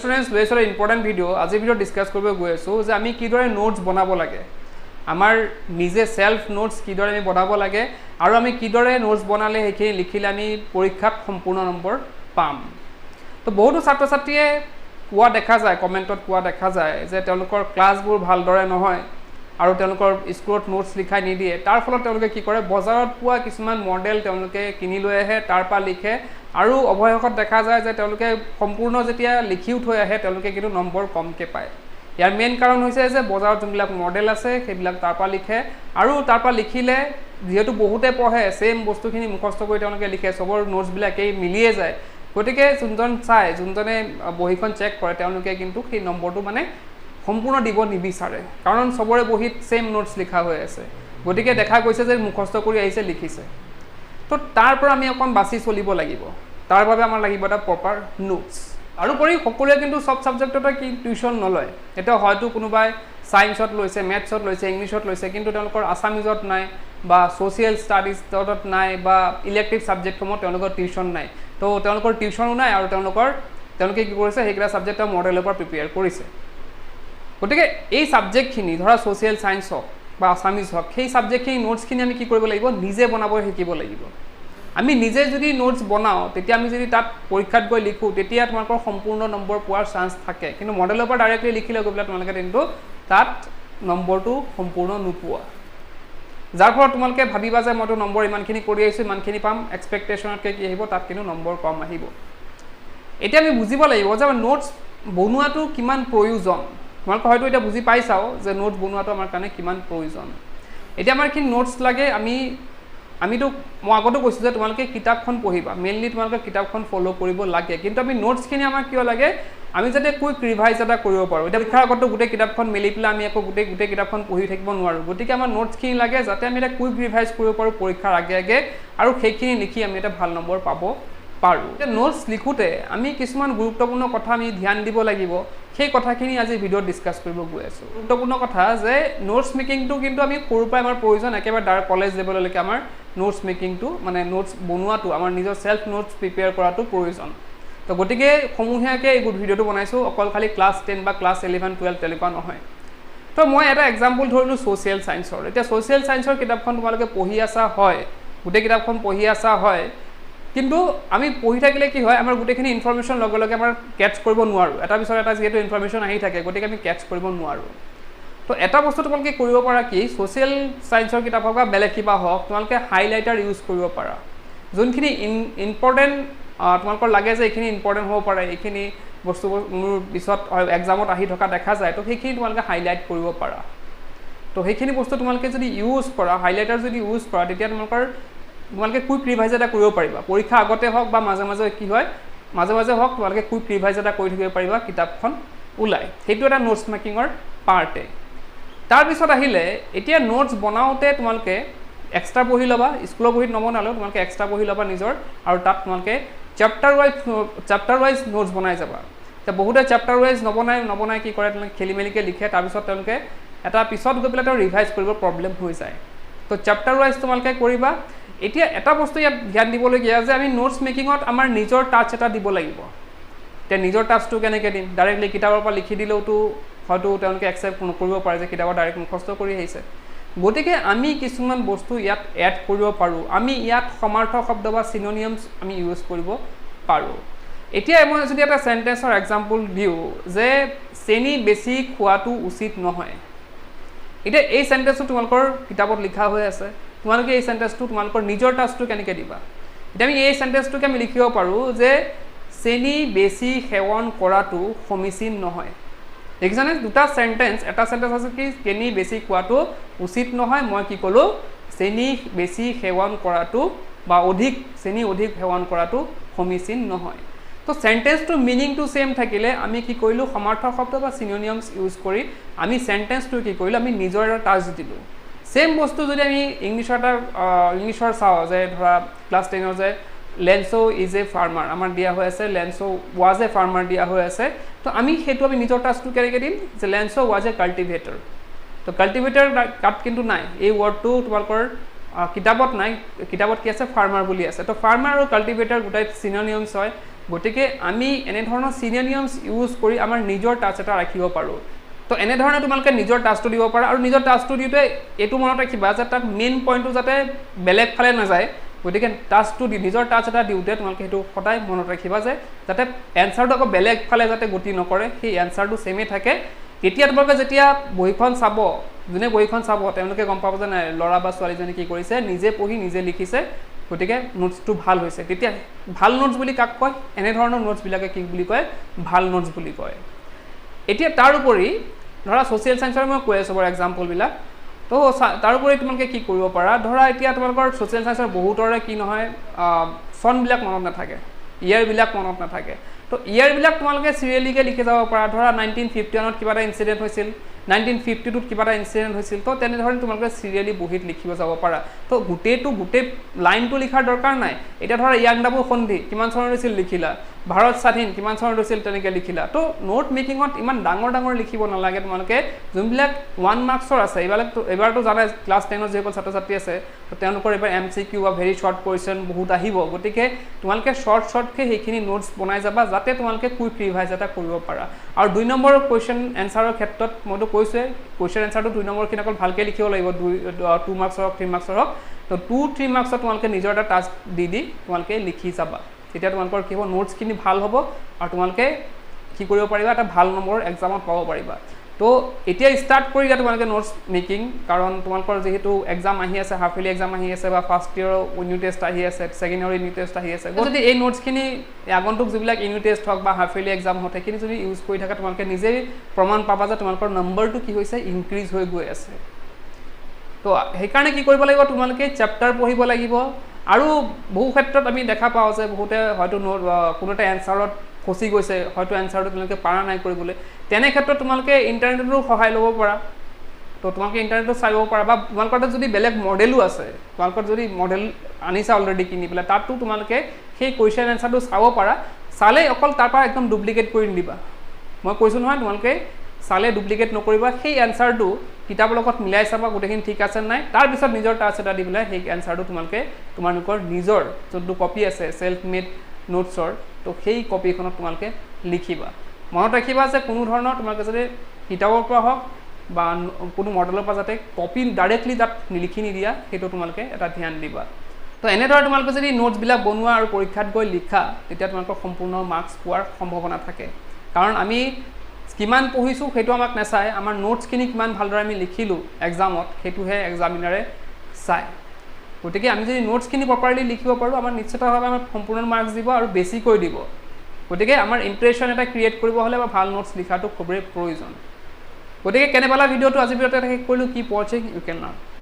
students লৈছো important video আজি video discuss কৰিব গৈ আছো যে আমি কিদৰে নোটস বনাব লাগে আমাৰ নিজে সেলফ নোটস কিদৰে আমি বনাব লাগে আৰু আমি কিদৰে নোটস বনালে হেখিনি লিখিলে আমি পৰীক্ষাত সম্পূৰ্ণ নম্বৰ পাম তো বহুতো ছাত্ৰ ছাত্ৰীয়ে কোৱা দেখা যায় কমেন্টত কোৱা দেখা যায় যে তেওঁলোকৰ ক্লাছবোৰ ভালদৰে নহয় আৰু তেওঁলোকৰ স্কুলত নোটস লিখাই নিদিয়ে তাৰ ফলত তেওঁলোকে কি কৰে বজাৰত পোৱা কিছুমান মডেল তেওঁলোকে কিনি লৈ আহে তাৰ পৰা লিখে আৰু অৱশেষত দেখা যায় যে তেওঁলোকে সম্পূৰ্ণ যেতিয়া লিখিও থৈ আহে তেওঁলোকে কিন্তু নম্বৰ কমকে পায় ইয়াৰ মেইন কাৰণ হৈছে যে বজাৰত যোনবিলাক মডেল আছে সেইবিলাক তাৰ পৰা লিখে আৰু তাৰ পৰা লিখিলে যেহেতু বহুতে পঢ়ে সেম বস্তুখিনি মুখস্থ কৰি তেওঁলোকে লিখে সবৰ নোটস বিলাকেই মিলিয়ে যায় গতিকে যোনজন চাই যোনজনে বহিখন চেক কৰে তেওঁলোকে কিন্তু সেই নম্বৰটো মানে সম্পূৰ্ণ দিব নিবিচাৰে কাৰণ সবৰে বহিত সেম নোটস লিখা হৈ আছে গতিকে দেখা গৈছে যে মুখস্থ কৰি আহিছে লিখিছে তো তাৰ পৰা আমি অকন বাছি চলিব লাগিব তাৰ বাবে আমাৰ লাগিব এটা প্ৰপাৰ নোটস আৰু পৰি সকলোৱে কিন্তু সব সাবজেক্টতে কি টিউশন নলয় এটা হয়তো কোনোবাই সায়েন্সত লৈছে ম্যাথছত লৈছে ইংলিশত লৈছে কিন্তু তেওঁলোকৰ আসামিজত নাই বা সোশিয়াল ষ্টাডিজত নাই বা ইলেক্টিভ সাবজেক্টসমূহ তেওঁলোকৰ টিউশন নাই তো তেওঁলোকৰ টিউশনো নাই আৰু তেওঁলোকে কি কৰিছে সেইকেইটা সাবজেক্টৰ মডেলৰ পৰা প্ৰিপেয়াৰ কৰিছে গতিকে এই সাবজেক্টখিনি ধৰা সোশিয়াল সায়েন্স হওক বা আসামিজ হওক সেই সাবজেক্টখিনি নোটসখিনি আমি কি কৰিব লাগিব নিজে বনাব শিকিব লাগিব আমি নিজে যদি নোটস বনাও তেতিয়া আমি যদি তাত পৰীক্ষাত গৈ লিখো তেতিয়া তোমালোকৰ সম্পূৰ্ণ নম্বৰ পোৱাৰ চান্স থাকে কিন্তু মডেলৰ পৰা ডাইৰেক্টলি লিখিলে গৈ পেলাই তোমালোকে কিন্তু তাত নম্বৰটো সম্পূৰ্ণ নোপোৱা যাৰ ফলত তোমালোকে ভাবিবা যে মইতো নম্বৰ ইমানখিনি কৰি আহিছো ইমানখিনি পাম এক্সপেক্টেশনতকৈ কি আহিব তাত কিন্তু নম্বৰ কম আহিব এতিয়া আমি বুজিব লাগিব যে নোটস বনোৱাটো কিমান প্ৰয়োজন তোমালোকে হয়তো এটা বুজি পাইছাও যে নোটস বনোৱাটো আমাৰ কাৰণে কিমান প্ৰয়োজন এতিয়া আমাৰ কি নোটস লাগে আমিতো মই আগতে কৈছো যে তোমালোকে কিতাপখন পঢ়িবা মেইনলি তোমালোকে কিতাপখন ফলো কৰিব লাগে কিন্তু আমি নোটসখিনি আমাৰ কিয় লাগে আমি যাতে কুইক ৰিভাইজ এটা কৰিব পাৰো এটা পৰীক্ষাৰ আগতে গোটেই কিতাপখন মেলি পেলাই আমি আকৌ গোটেই কিতাপখন পঢ়ি থাকিব নোৱাৰো গতিকে আমাৰ নোটসখিনি লাগে যাতে আমি এটা কুইক ৰিভাইজ কৰিব পাৰো পৰীক্ষাৰ আগে আৰু সেইখিনি লিখি আমি এটা ভাল নম্বৰ পাব পাৰো এটা নোটস লিখোতে আমি কিছুমান গুৰুত্বপূৰ্ণ কথা আমি ধ্যান দিব লাগিব সেই কথাখিনি আজি ভিডিঅ ডিসকাস কৰিব গৈ আছো গুৰুত্বপূৰ্ণ কথা যে নোটস মেকিংটো কিন্তু আমি সৰুৰ পৰা আমাৰ প্ৰয়োজন একেবাৰে ডাইৰেক্ট কলেজ লেভেললৈকে আমাৰ নোটস মেকিংটো মানে নোটস বনোৱাটো আমাৰ নিজৰ সেলফ নোটস প্ৰিপেয়াৰ কৰাটো প্ৰয়োজন তো গতিকে সমূহীয়াকৈ এই ভিডিঅটো বনাইছো অকল খালি ক্লাছ 10 বা ক্লাছ 11 12 তেনেকুৱা নহয় তো মই এটা এক্সাম্পল ধৰিলো সোশিয়াল সায়েন্সৰ এতিয়া সোশিয়াল সায়েন্সৰ কিতাপখন তোমালোকে পঢ়ি আছা হয় গোটেই কিতাপখন পঢ়ি আছা হয় কিন্তু আমি পঢ়ি থাকিলে কি হয় আমাৰ গোটেইখিনি ইনফৰমেশন লগে লগে আমাৰ ক্যাচ কৰিব নোৱাৰো এটা পিছৰ এটা যেটো ইনফৰমেশন আহি থাকে গতিকে আমি ক্যাচ কৰিব নোৱাৰো তো এটা বস্তু তোমালোকে কৰিব পাৰা কি সোশিয়াল সায়েন্সৰ কিতাপ হওক বা বেলেগ কিবা হওক তোমালোকে হাইলাইটাৰ ইউজ কৰিব পাৰা যোনখিনি ইম্পৰ্টেন্ট তোমালোকৰ লাগে যে এইখিনি ইম্পৰ্টেন্ট হ'ব পাৰে এইখিনি বস্তু মোৰ পিছত এক্সামত আহি থকা দেখা যায় তো সেইখিনি তোমালোকে হাইলাইট কৰিব পাৰা তো সেইখিনি বস্তু তোমালোকে যদি ইউজ কৰা হাইলাইটাৰ যদি ইউজ কৰা তেতিয়া তোমালোকে কুইক ৰিভাইজ এটা কৰিব পাৰিবা পৰীক্ষা আগতে হওক বা মাজে মাজে কি হয় মাজে হওক তোমালোকে কুইক ৰিভাইজ এটা কৰি থাকিব পাৰিবা কিতাপখন উলাই সেইটো এটা নোটস মেকিংৰ পাৰ্টে তাৰ পিছত আহিলে এতিয়া নোটস বনাওতে তোমালোকে এক্সট্ৰা বহি লবা স্কুলৰ বহিত নবনালেও তোমালোকে এক্সট্ৰা বহি লবা নিজৰ আৰু তাত তোমালোকে চেপ্টাৰ ওয়াইজ নোটস বনাই যাবা তে বহুতে চেপ্টাৰ ওয়াইজ নবনাই কি কৰে তেওঁলোকে খেলিমেলিকে লিখে তাৰ পিছত তেওঁলোকে এটা পিছত গৈ পেলাই ৰিভাইজ কৰিব প্ৰবলেম হৈ যায় তো চেপ্টাৰ ওয়াইজ তোমালোকে কৰিবা এতিয়া এটা বস্তু ইয়াত ধ্যান দিবলগীয়া যে আমি নোটস মেকিংত আমাৰ নিজৰ টাচ এটা দিব লাগিব তে নিজৰ টাচটো কেনেকৈ দিম ডাইৰেক্টলি কিতাপৰ পৰা লিখি দিলেওতো হয়তো তেওঁলোকে একচেপ্ট কৰিব পাৰে যে কিতাপৰ ডাইৰেক্ট মুখস্থ কৰি আহিছে গতিকে আমি কিছুমান বস্তু ইয়াত এড কৰিব পাৰো আমি ইয়াত সমাৰ্থক শব্দ বা সিনোনিমছ আমি ইউজ কৰিব পাৰো এতিয়া মই যদি এটা সেন্টেন্সৰ এক্সাম্পল দিও যে চেনি বেছি খোৱাটো উচিত নহয় এটা এই সেন্টেন্সটো তোমালোকৰ কিতাপত লিখা হৈ আছে তোমালোকে এই সেন্টেন্সটো তোমালোকৰ নিজৰ টাচটো কেনেকৈ দিবা এতিয়া আমি এই সেন্টেন্সটোকে আমি লিখিব পাৰো যে চেনি বেছি সেৱন কৰাটো সমীচীন নহয় দেখিছানে দুটা সেন্টেন্স এটা সেন্টেন্স আছে কি চেনি বেছি খোৱাটো উচিত নহয় মই কি কলো চেনি বেছি সেৱন কৰাটো বা চেনি অধিক সেৱন কৰাটো সমীচীন নহয় তো সেন্টেন্সটো মিনিংটো সেম থাকিলে আমি কি কৰিলো সমাৰ্থক শব্দ বা সিনোনিমছ ইউজ কৰি আমি সেন্টেন্সটো কি কৰিলো আমি নিজৰ এটা টাচ দিলো সেম বস্তু যদি আমি ইংলিশৰ চাও যে ধৰা ক্লাস 10 যে লেন্সো ইজ এ ফার্মার আমার দিয়া হৈ আছে লেন্সো ওয়াজ এ ফার্মার দিয়া হৈ আছে তো আমি হেতু আমি নিজৰ টাচটো কেনেকৈ দিম যে লেন্সো ওয়াজ এ কাল্টিভেটৰ তো কাল্টিভেটৰ কাট কিন্তু নাই এই ওয়াৰ্ডটো তোমালোকৰ কিতাপত নাই কিতাপত কি আছে ফাৰ্মাৰ বুলি আছে তো ফাৰ্মাৰ আৰু কাল্টিভেটৰ গোটাই সিনোনিমছ হয় গতিকে আমি এনেধৰণৰ চিনোনিমছ ইউজ কৰি আমাৰ নিজৰ টাচ এটা ৰাখিব পাৰোঁ তো এনেধৰণে তোমালোকে নিজৰ টাচটো দিব পাৰা আৰু নিজৰ টাচটো দিওঁতে এইটো মনত ৰাখিবা যে তাত মেইন পইণ্টটো যাতে বেলেগ ফালে নাযায় গতিকে টাচটো দি নিজৰ টাচ এটা দিওঁতে তোমালোকে সেইটো সদায় মনত ৰাখিবা যে যাতে এনচাৰটো আকৌ বেলেগ ফালে যাতে গতি নকৰে সেই এনচাৰটো ছেমেই থাকে তেতিয়া তোমালোকে যেতিয়া বহিখন চাব যোনে বহিখন চাব তেওঁলোকে গম পাব যে নাই ল'ৰা বা ছোৱালীজনী কি কৰিছে নিজে পঢ়ি নিজে লিখিছে গতিকে নোটছটো ভাল হৈছে তেতিয়া ভাল নোটছ বুলি কাক কয় এনেধৰণৰ নোটছবিলাকে কি বুলি কয় ভাল নোটছ বুলি কয় এতিয়া তাৰ উপৰি ধৰা ছ'চিয়েল ছায়েন্সৰ মই কৈ আছোঁ বাৰু এক্সাম্পলবিলাক তো তাৰ উপৰি তোমালোকে কি কৰিব পাৰা ধৰা এতিয়া তোমালোকৰ ছ'চিয়েল ছায়েন্সৰ বহুতৰে কি নহয় চনবিলাক মনত নাথাকে ইয়াৰবিলাক মনত নাথাকে তো ইয়াৰবিলাক তোমালোকে চিৰিয়েলিকৈ লিখি যাব পাৰা ধৰা 1951ত কিবা এটা ইনচিডেণ্ট হৈছিল 1952ত কিবা এটা ইনচিডেণ্ট হৈছিল তো তেনেধৰণে তোমালোকে চিৰিয়েলি বহীত লিখিব যাব পাৰা তো গোটেই লাইনটো লিখাৰ দৰকাৰ নাই এতিয়া ধৰা ইয়াংডাবু সন্ধি কিমান চনত হৈছিল লিখিলা ভাৰত স্বাধীন কিমান চনত হৈছিল তেনেকৈ লিখিলা তো নোট মেকিঙত ইমান ডাঙৰ ডাঙৰ লিখিব নালাগে তোমালোকে যোনবিলাক 1 মাৰ্কছৰ আছে এবাৰতো জানাই ক্লাছ 10ত যিসকল ছাত্ৰ ছাত্ৰী আছে তো তেওঁলোকৰ এবাৰ MCQ বা ভেৰি শ্বৰ্ট কুৱেশ্যন বহুত আহিব গতিকে তোমালোকে শ্বৰ্টকৈ সেইখিনি নোটছ বনাই যাবা যাতে তোমালোকে কুইক ৰিভাইজ এটা কৰিব পাৰা আৰু 2 নম্বৰ কুৱেশ্যন এনচাৰৰ ক্ষেত্ৰত মইতো কৈছোৱে কুৱেশ্যন এনচাৰটো 2 নম্বৰখিনি অকল ভালকৈ লিখিব লাগিব 2 মাৰ্কছৰ হওক 3 মাৰ্কছৰ হওক তো 2-3 মাৰ্কছত তোমালোকে নিজৰ এটা টাস্ক দি তোমালোকে লিখি যাবা তেতিয়া তোমালোকৰ কি হ'ব নোটছখিনি ভাল হ'ব আৰু তোমালোকে কি কৰিব পাৰিবা এটা ভাল নম্বৰ এক্সামত পাব পাৰিবা তো এতিয়া ষ্টাৰ্ট কৰি দিয়া তোমালোকে নোটছ মেকিং কাৰণ তোমালোকৰ যিহেতু এক্সাম আহি আছে হাফ ইয়াৰলি এক্সাম আহি আছে বা ফাৰ্ষ্ট ইয়েৰৰ ইউনিট টেষ্ট আহি আছে ছেকেণ্ড ইয়েৰৰ ইউনিট টেষ্ট আহি আছে যদি এই নোটছখিনি আগন্তুক যিবিলাক ইউনিট টেষ্ট হওক বা হাফ ইয়াৰলি এক্সাম হওক সেইখিনি যদি ইউজ কৰি থাকে তোমালোকে নিজেই প্ৰমাণ পাবা যে তোমালোকৰ নম্বৰটো কি হৈছে ইনক্ৰিজ হৈ গৈ আছে তো সেইকাৰণে কি কৰিব লাগিব তোমালোকে চেপ্টাৰ পঢ়িব লাগিব আৰু বহু ক্ষেত্ৰত আমি দেখা পাওঁ যে বহুতে হয়তো কোনো এটা এনচাৰত ফচি গৈছে হয়তো এনচাৰটো তোমালোকে পাৰা নাই কৰিবলৈ তেনে ক্ষেত্ৰত তোমালোকে ইণ্টাৰনেটৰো সহায় ল'ব পাৰা তো তোমালোকে ইণ্টাৰনেটত চাব পাৰা বা তোমালোকৰ তাত যদি বেলেগ মডেলো আছে তোমালোকৰ যদি মডেল আনিছা অলৰেডি কিনি পেলাই তাতো তোমালোকে সেই কুৱেশ্যন এনচাৰটো চাব পাৰা চালে অকল তাৰ পৰা একদম ডুপ্লিকেট কৰি নিদিবা মই কৈছোঁ নহয় তোমালোকে চালে ডুপ্লিকেট নকৰিবা সেই এনচাৰটো কিতাপৰ লগত মিলাই চাবা গোটেইখিনি ঠিক আছে নাই তাৰপিছত নিজৰ টাচ এটা দি পেলাই সেই এনচাৰটো তোমালোকৰ নিজৰ যোনটো কপি আছে ছেল্ফ মেড নোটছৰ তো সেই কপিখনত তোমালোকে লিখিবা মনত ৰাখিবা যে কোনো ধৰণৰ তোমালোকে যাতে কিতাপৰ পৰা হওক বা কোনো মডেলৰ পৰা যাতে কপি ডাইৰেক্টলি তাত লিখি নিদিয়া সেইটো তোমালোকে এটা ধ্যান দিবা তো এনেদৰে তোমালোকে যদি নোটছবিলাক বনোৱা আৰু পৰীক্ষাত গৈ লিখা তেতিয়া তোমালোকৰ সম্পূৰ্ণ মাৰ্কছ পোৱাৰ সম্ভাৱনা থাকে কাৰণ আমি কিমান পঢ়িছোঁ সেইটো আমাক নাচায় আমাৰ নোটছখিনি কিমান ভালদৰে আমি লিখিলোঁ এক্সামত সেইটোহে এক্সামিনাৰে চায় গতিকে আমি যদি নোটছখিনি প্ৰপাৰলি লিখিব পাৰোঁ আমাৰ নিশ্চিতভাৱে আমাৰ সম্পূৰ্ণ মাৰ্কছ দিব আৰু বেছিকৈ দিব গতিকে আমাৰ ইম্প্ৰেশ্যন এটা ক্ৰিয়েট কৰিব হ'লে বা ভাল নোটছ লিখাটো খুবেই প্ৰয়োজন গতিকে কেনে পালা ভিডিঅ'টো আজি ভিডিঅ'তে শেষ কৰিলোঁ কি পঢ়িছে ইউ কেন লাৰ্ণ